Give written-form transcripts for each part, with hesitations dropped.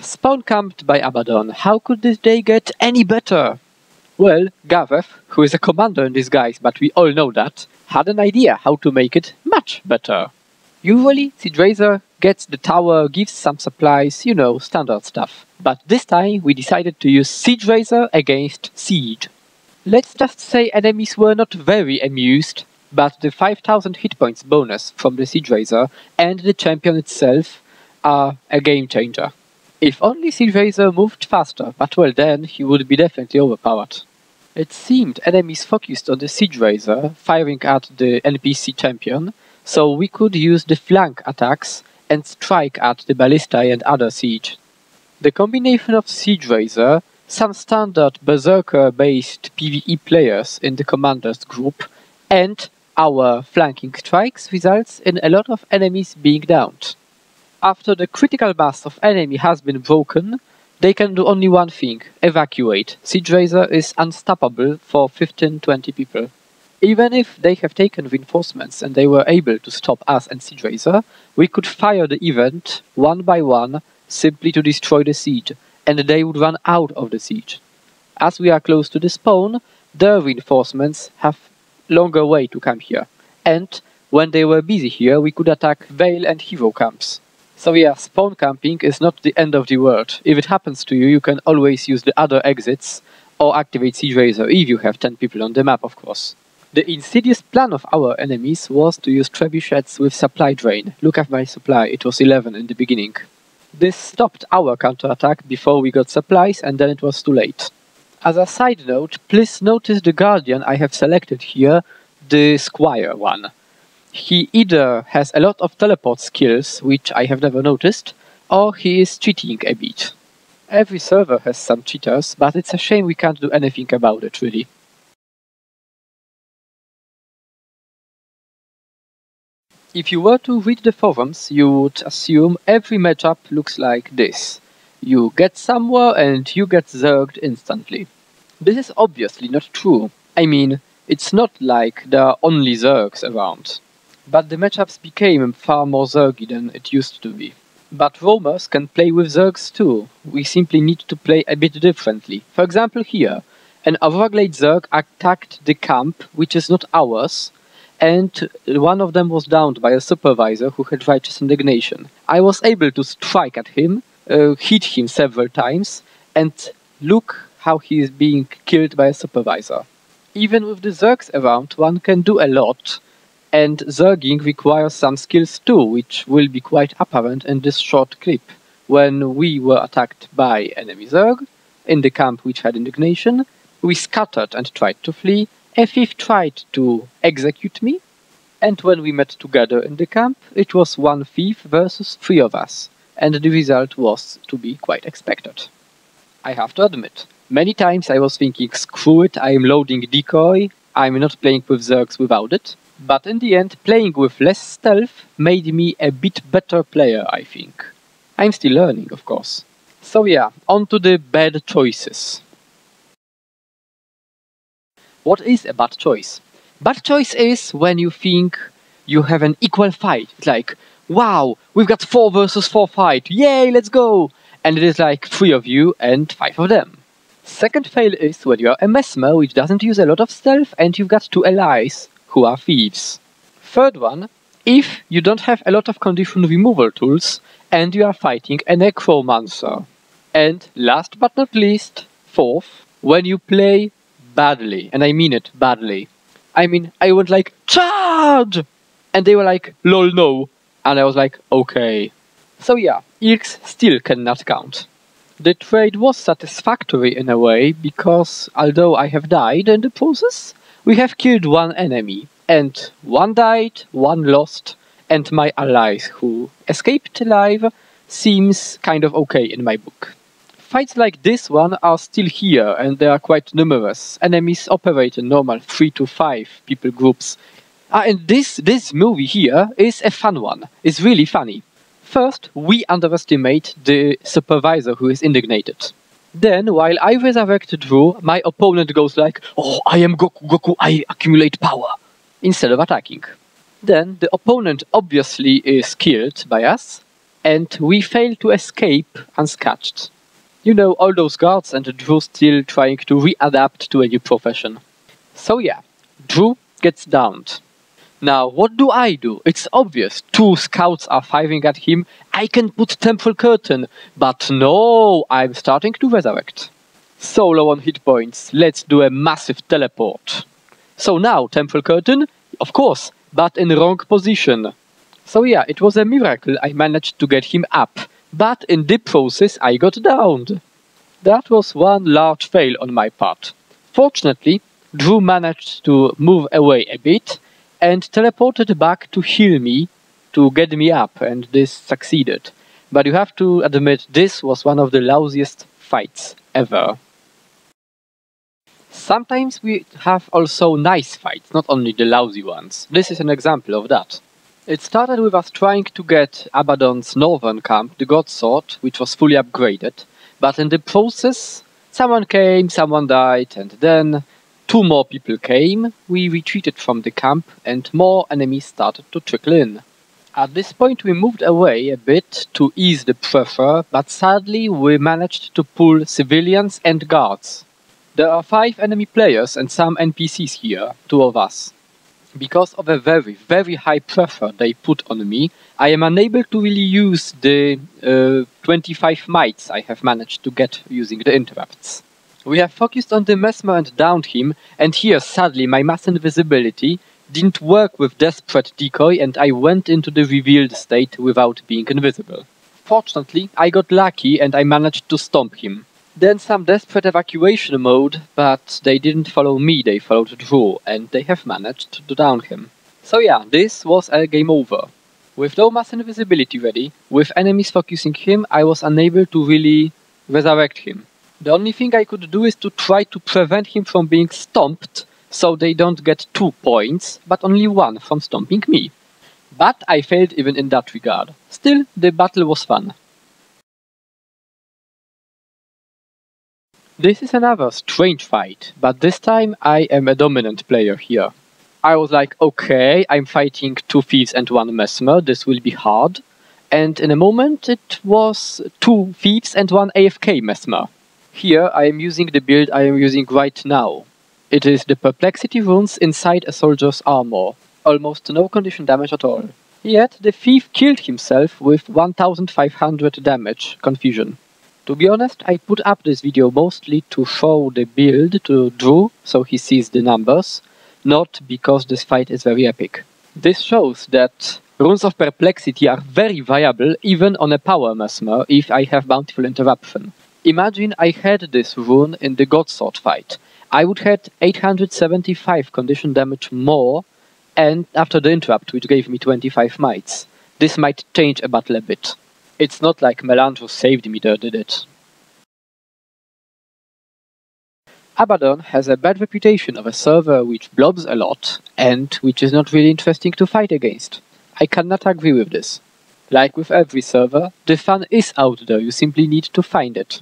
Spawn camped by Abaddon. How could this day get any better? Well, Gw2, who is a commander in disguise, but we all know that, had an idea how to make it much better. Usually, SIEGErazer gets the tower, gives some supplies, you know, standard stuff. But this time, we decided to use SIEGErazer against Siege. Let's just say enemies were not very amused, but the 5000 hit points bonus from the SIEGErazer and the champion itself are a game changer. If only SIEGErazer moved faster, but well then, he would be definitely overpowered. It seemed enemies focused on the SIEGErazer, firing at the NPC champion, so we could use the flank attacks and strike at the Ballistae and other siege. The combination of SIEGErazer, some standard berserker-based PvE players in the commander's group, and our flanking strikes results in a lot of enemies being downed. After the critical mass of enemy has been broken, they can do only one thing: evacuate. SIEGErazer is unstoppable for 15-20 people. Even if they have taken reinforcements and they were able to stop us and SIEGErazer, we could fire the event one by one simply to destroy the siege, and they would run out of the siege. As we are close to the spawn, their reinforcements have longer way to come here, and when they were busy here, we could attack Vale and Hero camps. So yeah, spawn camping is not the end of the world. If it happens to you, you can always use the other exits or activate SIEGErazer if you have 10 people on the map, of course. The insidious plan of our enemies was to use trebuchets with supply drain. Look at my supply, it was 11 in the beginning. This stopped our counterattack before we got supplies, and then it was too late. As a side note, please notice the guardian I have selected here, the Squire one. He either has a lot of teleport skills, which I have never noticed, or he is cheating a bit. Every server has some cheaters, but it's a shame we can't do anything about it, really. If you were to read the forums, you would assume every matchup looks like this. You get somewhere and you get zerged instantly. This is obviously not true. I mean, it's not like there are only zergs around. But the matchups became far more zergy than it used to be. But roamers can play with zergs too. We simply need to play a bit differently. For example here, an Overglade zerg attacked the camp, which is not ours, and one of them was downed by a supervisor who had righteous indignation. I was able to strike at him, hit him several times, and look how he is being killed by a supervisor. Even with the zergs around, one can do a lot, and zerging requires some skills too, which will be quite apparent in this short clip. When we were attacked by enemy zerg, in the camp which had indignation, we scattered and tried to flee, a thief tried to execute me, and when we met together in the camp, it was one thief versus 3 of us, and the result was to be quite expected. I have to admit, many times I was thinking, screw it, I am loading decoy, I'm not playing with zergs without it. But in the end, playing with less stealth made me a bit better player, I think. I'm still learning, of course. So yeah, on to the bad choices. What is a bad choice? Bad choice is when you think you have an equal fight. It's like, wow, we've got 4 versus 4 fight, yay, let's go! And it is like 3 of you and 5 of them. Second fail is when you are a mesmer which doesn't use a lot of stealth and you've got 2 allies who are thieves. Third one, if you don't have a lot of condition removal tools and you are fighting a necromancer. And last but not least, fourth, when you play badly, and I mean it badly. I mean, I went like, charge! And they were like, lol no. And I was like, okay. So yeah, X still cannot count. The trade was satisfactory in a way, because although I have died in the process, we have killed 1 enemy, and 1 died, 1 lost, and my allies who escaped alive seems kind of okay in my book. Fights like this one are still here, and they are quite numerous. Enemies operate in normal 3 to 5 people groups. And this movie here is a fun one. It's really funny. First, we underestimate the supervisor who is indignated. Then, while I resurrected Drew, my opponent goes like, oh, I am Gw2, I accumulate power, instead of attacking. Then, the opponent obviously is killed by us, and we failed to escape unscathed. You know, all those guards and Drew still trying to readapt to a new profession. So yeah, Drew gets downed. Now, what do? It's obvious. 2 scouts are firing at him. I can put Temple Curtain, but no, I'm starting to resurrect. So low on hit points, let's do a massive teleport. So now, Temple Curtain, of course, but in wrong position. So yeah, it was a miracle I managed to get him up, but in the process I got downed. That was one large fail on my part. Fortunately, Drew managed to move away a bit and teleported back to heal me, to get me up, and this succeeded. But you have to admit, this was one of the lousiest fights ever. Sometimes we have also nice fights, not only the lousy ones. This is an example of that. It started with us trying to get Abaddon's northern camp, the Godsword, which was fully upgraded, but in the process, someone came, someone died, and then 2 more people came, we retreated from the camp, and more enemies started to trickle in. At this point we moved away a bit to ease the pressure, but sadly we managed to pull civilians and guards. There are 5 enemy players and some NPCs here, 2 of us. Because of a very, very high pressure they put on me, I am unable to really use the 25 mites I have managed to get using the interrupts. We have focused on the mesmer and downed him, and here sadly my mass invisibility didn't work with desperate decoy and I went into the revealed state without being invisible. Fortunately, I got lucky and I managed to stomp him. Then some desperate evacuation mode, but they didn't follow me, they followed Drew, and they have managed to down him. So yeah, this was a game over. With no mass invisibility ready, with enemies focusing him, I was unable to really resurrect him. The only thing I could do is to try to prevent him from being stomped, so they don't get 2 points, but only 1 from stomping me. But I failed even in that regard. Still, the battle was fun. This is another strange fight, but this time I am a dominant player here. I was like, okay, I'm fighting 2 thieves and 1 mesmer, this will be hard. And in a moment it was 2 thieves and 1 AFK mesmer. Here I am using the build I am using right now. It is the perplexity runes inside a soldier's armor. Almost no condition damage at all. Yet the thief killed himself with 1500 damage confusion. To be honest, I put up this video mostly to show the build to Drew, so he sees the numbers, not because this fight is very epic. This shows that runes of perplexity are very viable even on a power mesmer if I have bountiful interruption. Imagine I had this rune in the Godsword fight. I would have 875 condition damage more, and after the interrupt, which gave me 25 mites. This might change a battle a bit. It's not like Melandro saved me there, did it? Abaddon has a bad reputation of a server which blobs a lot, and which is not really interesting to fight against. I cannot agree with this. Like with every server, the fun is out there, you simply need to find it.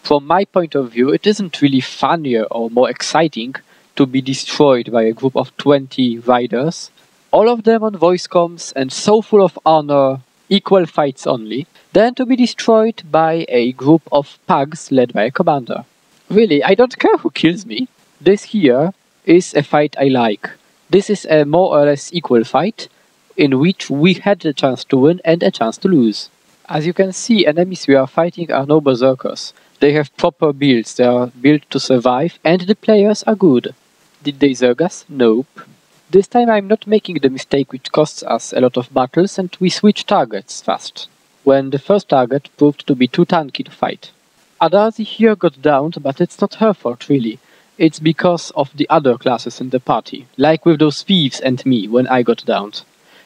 From my point of view, it isn't really funnier or more exciting to be destroyed by a group of 20 riders, all of them on voice comms and so full of honor, equal fights only, than to be destroyed by a group of pugs led by a commander. Really, I don't care who kills me. This here is a fight I like. This is a more or less equal fight, in which we had a chance to win and a chance to lose. As you can see, enemies we are fighting are no berserkers. They have proper builds, they are built to survive, and the players are good. Did they zerg us? Nope. This time I'm not making the mistake which costs us a lot of battles, and we switch targets fast, when the first target proved to be too tanky to fight. Adarzi here got downed, but it's not her fault really. It's because of the other classes in the party, like with those thieves and me when I got downed.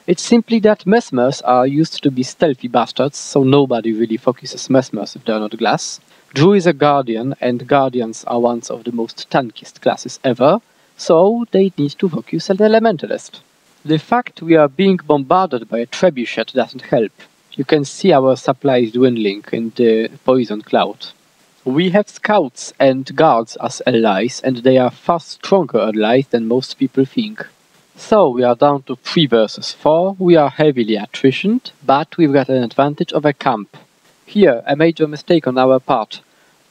It's simply that mesmers are used to be stealthy bastards, so nobody really focuses mesmers if they're not glass. Drew is a guardian, and guardians are one of the most tankiest classes ever, so they need to focus on the elementalist. The fact we are being bombarded by a trebuchet doesn't help. You can see our supplies dwindling in the poison cloud. We have scouts and guards as allies, and they are far stronger allies than most people think. So we are down to 3 versus 4, we are heavily attritioned, but we've got an advantage of a camp. Here, a major mistake on our part.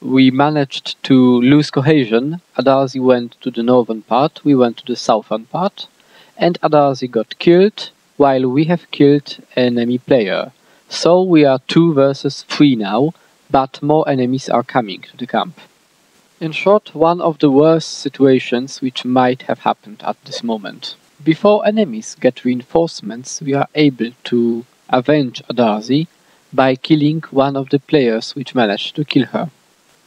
We managed to lose cohesion. Adarzi went to the northern part, we went to the southern part, and Adarzi got killed, while we have killed an enemy player. So we are 2 versus 3 now, but more enemies are coming to the camp. In short, one of the worst situations which might have happened at this moment. Before enemies get reinforcements, we are able to avenge Adarzi by killing one of the players which managed to kill her.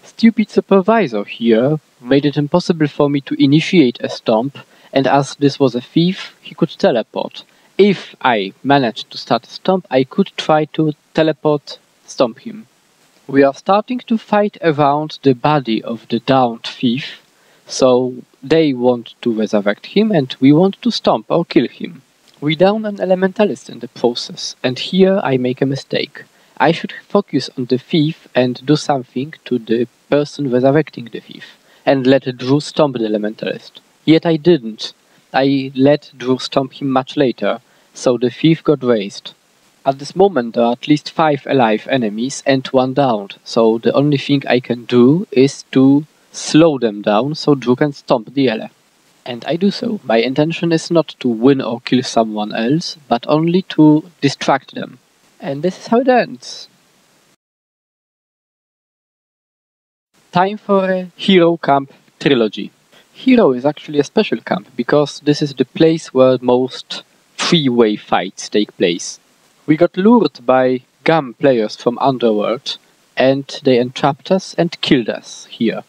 Stupid supervisor here made it impossible for me to initiate a stomp, and as this was a thief, he could teleport. If I managed to start a stomp, I could try to teleport stomp him. We are starting to fight around the body of the downed thief, so they want to resurrect him and we want to stomp or kill him. We down an elementalist in the process, and here I make a mistake. I should focus on the thief and do something to the person resurrecting the thief, and let Drew stomp the elementalist. Yet I didn't. I let Drew stomp him much later, so the thief got raised. At this moment there are at least 5 alive enemies and 1 downed, so the only thing I can do is to slow them down so Drew can stomp the ele. And I do so. My intention is not to win or kill someone else, but only to distract them. And this is how it ends. Time for a Hero Camp trilogy. Hero is actually a special camp, because this is the place where most three-way fights take place. We got lured by GAM players from Underworld, and they entrapped us and killed us here.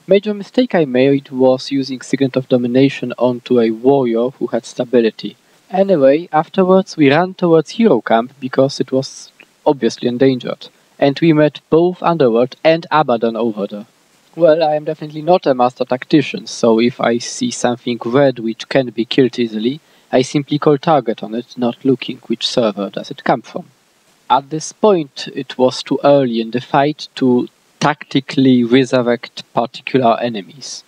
Major mistake I made was using Signet of Domination onto a warrior who had stability. Anyway, afterwards we ran towards Hero Camp because it was obviously endangered, and we met both Underworld and Abaddon over there. Well, I am definitely not a master tactician, so if I see something red which can be killed easily, I simply call target on it, not looking which server does it come from. At this point it was too early in the fight to tactically resurrect particular enemies.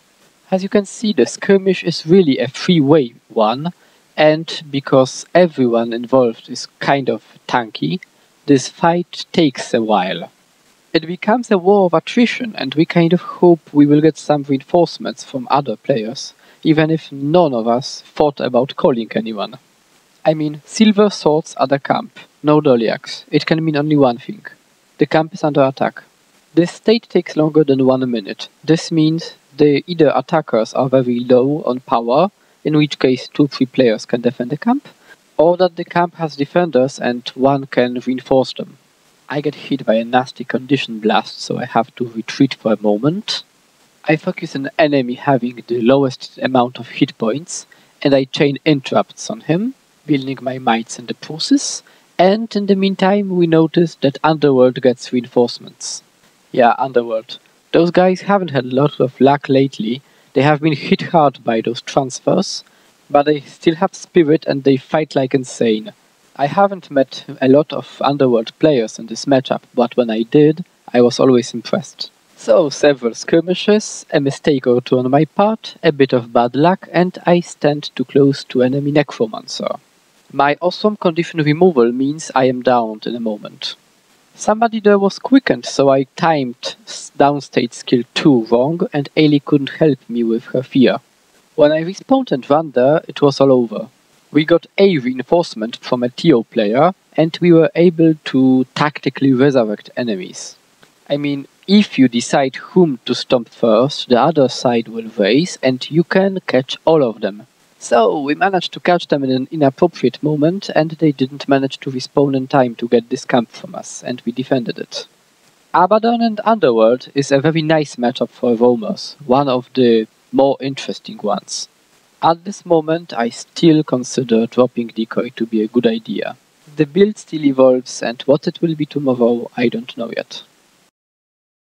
As you can see, the skirmish is really a three-way one, and because everyone involved is kind of tanky, this fight takes a while. It becomes a war of attrition, and we kind of hope we will get some reinforcements from other players, even if none of us thought about calling anyone. I mean, silver swords at the camp, no dolly axe. It can mean only one thing. The camp is under attack. This state takes longer than 1 minute. This means either attackers are very low on power, in which case 2-3 players can defend the camp, or that the camp has defenders and one can reinforce them. I get hit by a nasty condition blast, so I have to retreat for a moment. I focus on an enemy having the lowest amount of hit points, and I chain interrupts on him, building my mites in the process, and in the meantime we notice that Underworld gets reinforcements. Yeah, Underworld. Those guys haven't had a lot of luck lately. They have been hit hard by those transfers, but they still have spirit and they fight like insane. I haven't met a lot of Underworld players in this matchup, but when I did, I was always impressed. So, several skirmishes, a mistake or two on my part, a bit of bad luck, and I stand too close to enemy necromancer. My awesome condition removal means I am downed in a moment. Somebody there was quickened, so I timed downstate skill 2 wrong, and Ailey couldn't help me with her fear. When I respawned and ran there, it was all over. We got a reinforcement from a TO player, and we were able to tactically resurrect enemies. I mean, if you decide whom to stomp first, the other side will raise, and you can catch all of them. So, we managed to catch them in an inappropriate moment, and they didn't manage to respawn in time to get this camp from us, and we defended it. Abaddon and Underworld is a very nice matchup for roamers, one of the more interesting ones. At this moment, I still consider dropping Decoy to be a good idea. The build still evolves, and what it will be tomorrow, I don't know yet.